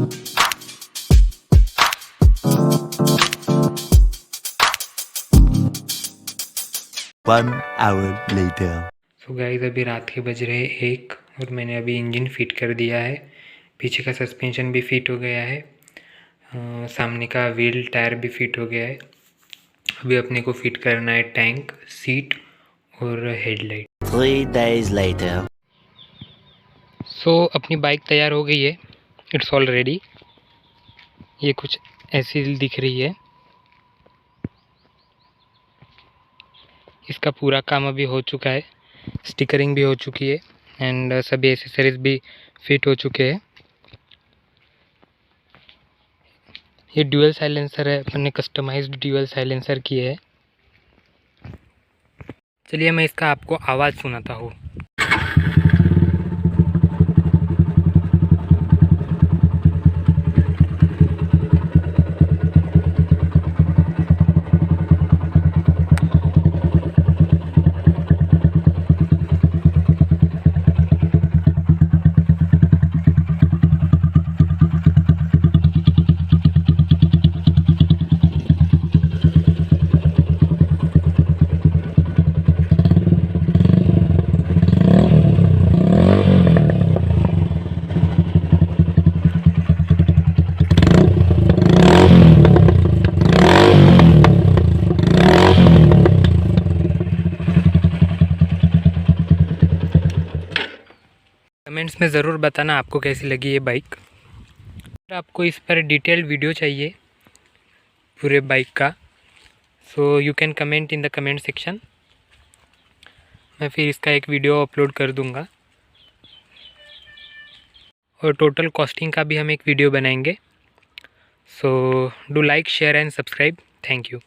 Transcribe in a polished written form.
1 hour later. So guys अभी रात के बज रहे 1 और मैंने अभी इंजन फिट कर दिया है। पीछे का सस्पेंशन भी फिट हो गया है, सामने का व्हील टायर भी फिट हो गया है। अभी अपने को फिट करना है टैंक, सीट और हेडलाइट। 3 days later. सो अपनी बाइक तैयार हो गई है, इट्स ऑल रेडी। ये कुछ ऐसी दिख रही है। इसका पूरा काम अभी हो चुका है, स्टिकरिंग भी हो चुकी है एंड सभी एसेसरीज भी फिट हो चुके हैं। ये ड्यूअल साइलेंसर है, अपन ने कस्टमाइज्ड ड्यूअल साइलेंसर किए है। चलिए मैं इसका आपको आवाज़ सुनाता हूँ। कमेंट्स में ज़रूर बताना आपको कैसी लगी ये बाइक। अगर आपको इस पर डिटेल वीडियो चाहिए पूरे बाइक का, so you can comment in the comment section. मैं फिर इसका एक वीडियो अपलोड कर दूंगा और टोटल कॉस्टिंग का भी हम एक वीडियो बनाएंगे। So do like, share and subscribe. Thank you.